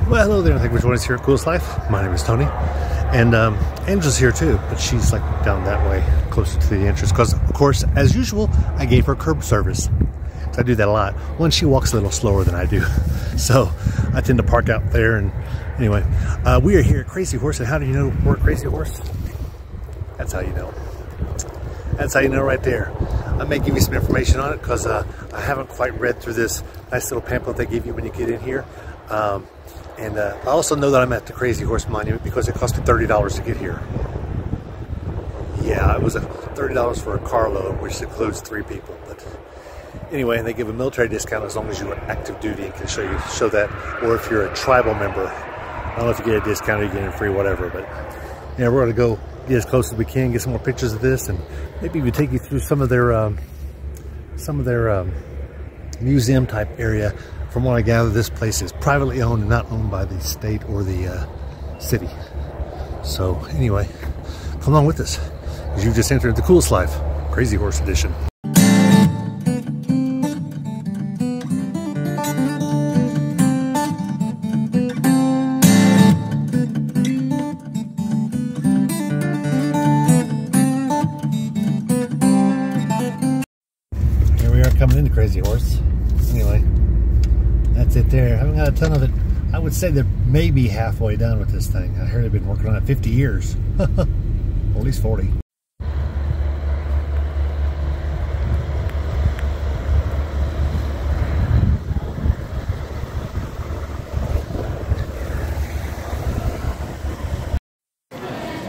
Well, hello there, thank you for joining us here at Coolest Life. My name is Tony, and Angela's here too, but she's like down that way, closer to the entrance, because of course, as usual, I gave her curb service. I do that a lot. One, she walks a little slower than I do, so I tend to park out there. And anyway, we are here at Crazy Horse, and how do you know we're at Crazy Horse? That's how you know. That's how you know right there. I may give you some information on it because I haven't quite read through this nice little pamphlet they give you when you get in here. And I also know that I'm at the Crazy Horse Monument because it cost me $30 to get here. Yeah, it was $30 for a carload, which includes 3 people. But anyway, and they give a military discount as long as you're active duty and can show that. Or if you're a tribal member, I don't know if you get a discount or you get it free, whatever. But yeah, we're going to go get as close as we can, get some more pictures of this, and maybe we take you through some of their museum type area. From what I gather, this place is privately owned and not owned by the state or the city. So anyway, come along with us, because you've just entered the Coolest Life, Crazy Horse Edition. Here we are coming into Crazy Horse. Anyway, that's it there. I haven't got a ton of it. I would say they're maybe halfway done with this thing. I heard they've been working on it 50 years. Well, at least 40.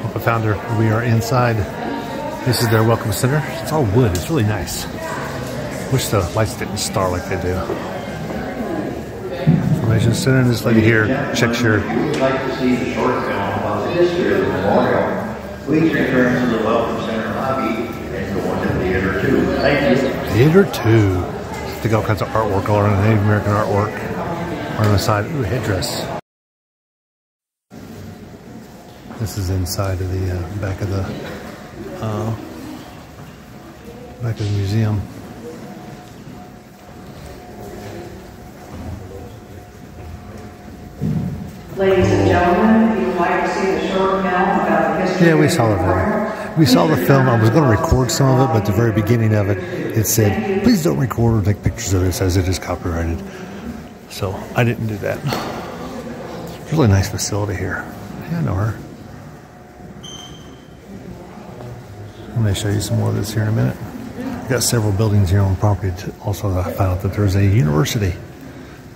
Hope I found her. We are inside. This is their welcome center. It's all wood. It's really nice. Wish the lights didn't star like they do. Information center, and this lady here checks your. If you would like to see the short film about the history of the memorial, please return to the Welcome Center lobby and go on to Theater 2. Thank you. Theater 2. They got all kinds of artwork all around, Native American artwork on the side. Ooh, headdress. This is inside of the back of the museum. Ladies and gentlemen, if you would like to see the short film about the history. Yeah, we saw the film. We saw the film. I was going to record some of it, but at the very beginning of it, it said, please don't record or take pictures of this as it is copyrighted. So I didn't do that. Really nice facility here. Yeah, I know her. I'm going to show you some more of this here in a minute. We've got several buildings here on property. Also, I found out that there's a university.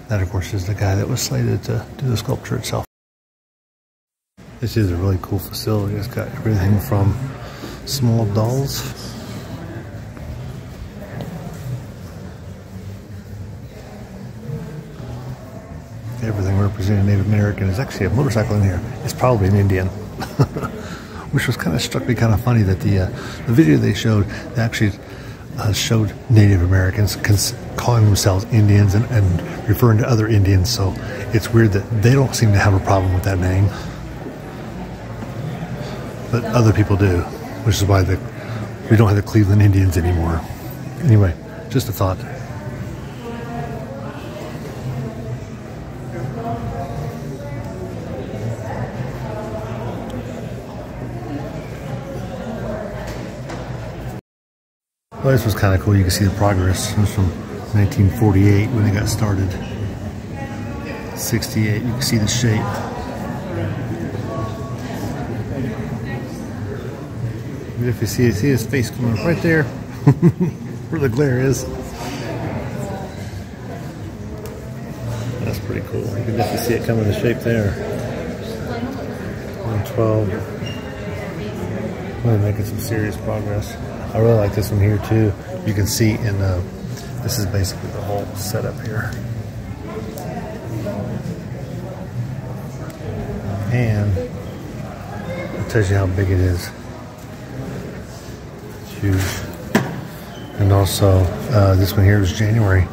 That, of course, is the guy that was slated to do the sculpture itself. This is a really cool facility. It's got everything from small dolls everything representing Native American. There's actually a motorcycle in here. It's probably an Indian. Which was kind of struck me kind of funny that the video they showed, they actually showed Native Americans calling themselves Indians and referring to other Indians, so it's weird that they don't seem to have a problem with that name, but other people do, which is why we don't have the Cleveland Indians anymore. Anyway, just a thought. Well, this was kind of cool. You can see the progress. It was from 1948 when they got started. 68, you can see the shape. But if you see his face coming up right there, where the glare is. That's pretty cool. You can definitely see it coming to shape there. 112. Really making some serious progress. I really like this one here too. You can see in this is basically the whole setup here, and it tells you how big it is. It's huge. And also this one here was January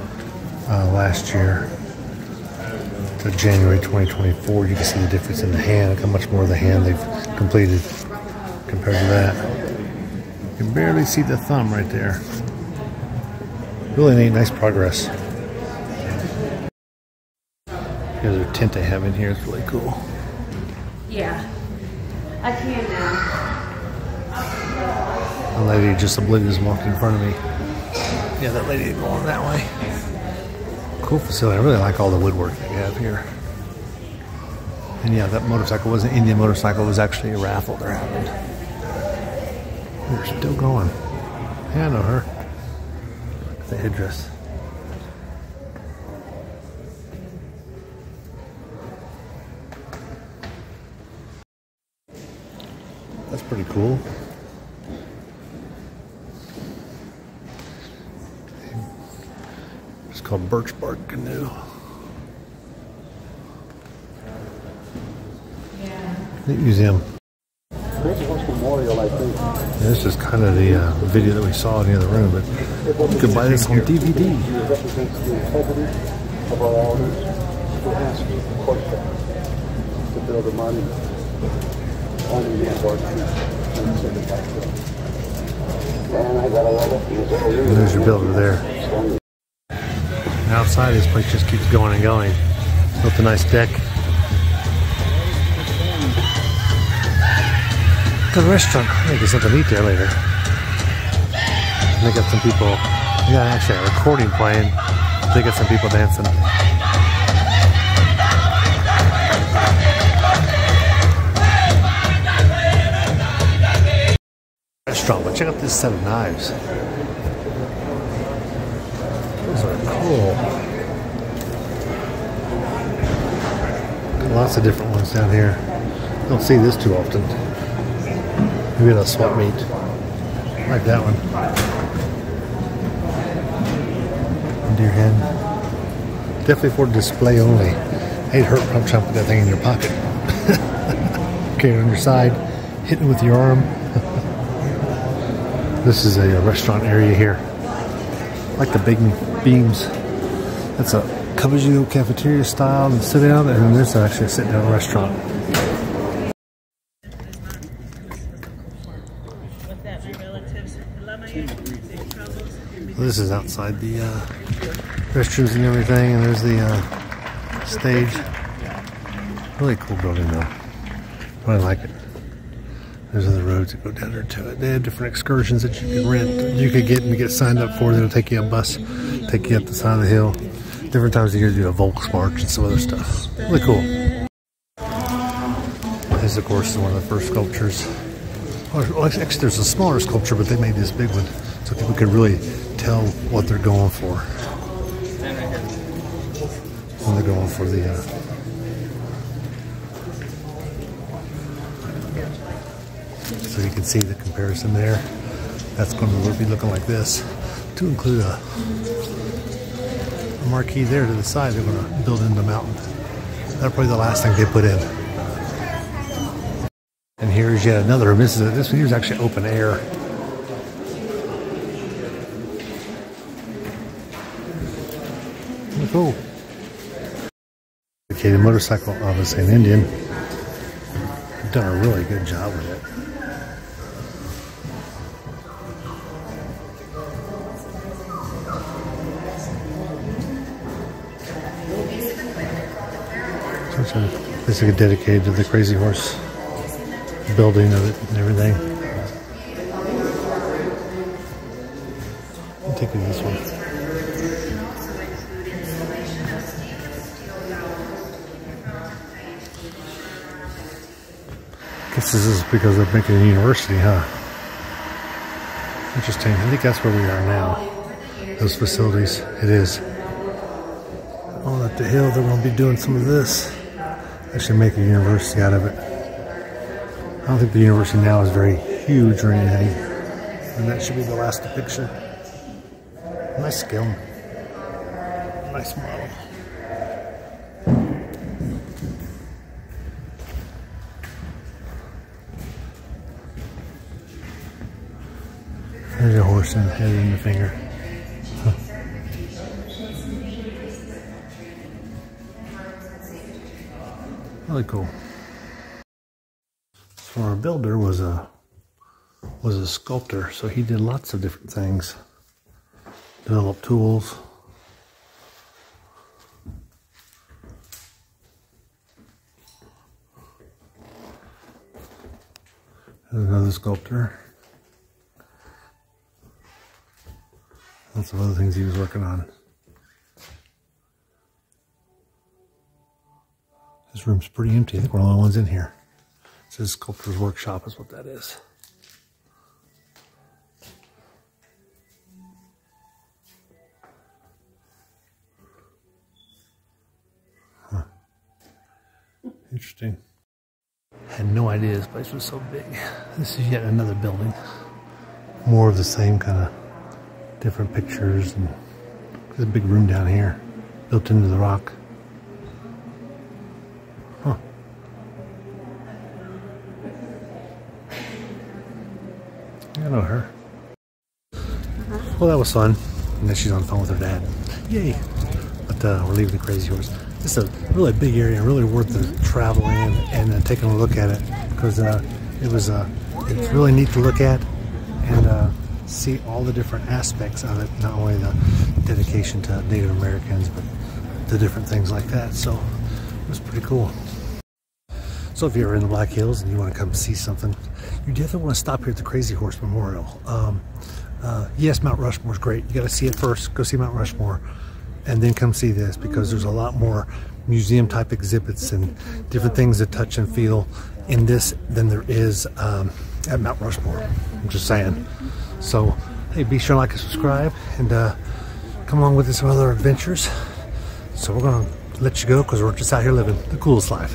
last year to January 2024. You can see the difference in the hand. Look how much more of the hand they've completed compared to that. You can barely see the thumb right there. Really neat, nice progress. Here's a tent they have in here. It's really cool. Yeah. I can now. The lady just oblivious walked in front of me. Yeah, that lady going that way. Cool facility. I really like all the woodwork that we have here. And yeah, that motorcycle wasn't an Indian motorcycle. It was actually a raffle they're having. They're still going. Yeah, I know her. The headdress. That's pretty cool. It's called Birch Bark Canoe. Neat museum. This is kind of the video that we saw in the other room, but you could buy this on DVD. Of our owners who asked Korczak to build a monument on the airport and send it back to them. And I got a lot of things. There's your builder there. And outside, this place just keeps going and going. Built a nice deck. Got a restaurant. I think there's something to eat there later. And they got some people. They got actually a recording playing. They got some people dancing. Restaurant, but check out this set of knives. Those are cool. Got lots of different ones down here. Don't see this too often. Maybe a swap meet. I like that one. Deer head. Definitely for display only. Ain't hurt from trying to put that thing in your pocket. Carry it on your side, hitting it with your arm. This is a restaurant area here. I like the big beams. That's a Caballero cafeteria style and sit down, and then this is actually a sit down restaurant. This is outside the restrooms and everything, and there's the stage. Really cool building though. I really like it. There's other roads that go down there to it. They have different excursions that you can rent, you could get and get signed up for. They'll take you a bus, take you up the side of the hill. Different times of year do a Volks March and some other stuff. Really cool. This, of course, is one of the first sculptures. Well, actually, there's a smaller sculpture, but they made this big one so people could really tell what they're going for. When they're going for the so you can see the comparison there. That's going to be looking like this. To include a marquee there to the side, they're going to build in the mountain. That's probably the last thing they put in. And here's yet another room. This one here is actually open air. Really cool. Okay, the motorcycle, obviously an Indian. They've done a really good job with it. Basically dedicated to the Crazy Horse building of it and everything. I'll take you to this one. I guess this is because they're making a university, huh? Interesting. I think that's where we are now. Those facilities. It is. Oh, up the hill, they're going to be doing some of this. Actually make a university out of it. I don't think the university now is very huge or anything. And that should be the last depiction. Nice skill. Nice model. There's a horse and head in the finger. Huh. Really cool. So our builder was a sculptor, so he did lots of different things. Developed tools. There's another sculptor. Lots of other things he was working on. This room's pretty empty. I think we're the only ones in here. It says Sculptor's Workshop is what that is. Huh. Interesting. Had no idea this place was so big. This is yet another building. More of the same kind of different pictures. And there's a big room down here built into the rock. Huh. I know her. Well, that was fun. And then she's on the phone with her dad. Yay! But we're leaving the Crazy Horse. It's a really big area, really worth the travel in and taking a look at it, because it's really neat to look at and see all the different aspects of it. Not only the dedication to Native Americans, but the different things like that. So it was pretty cool. So if you're in the Black Hills and you want to come see something, you definitely want to stop here at the Crazy Horse Memorial. Yes, Mount Rushmore's great. You got to see it first. Go see Mount Rushmore, and then come see this, because there's a lot more museum type exhibits and different things to touch and feel in this than there is at Mount Rushmore. I'm just saying. So hey, be sure to like and subscribe, and come along with us some other adventures. So we're gonna let you go, because we're just out here living the coolest life.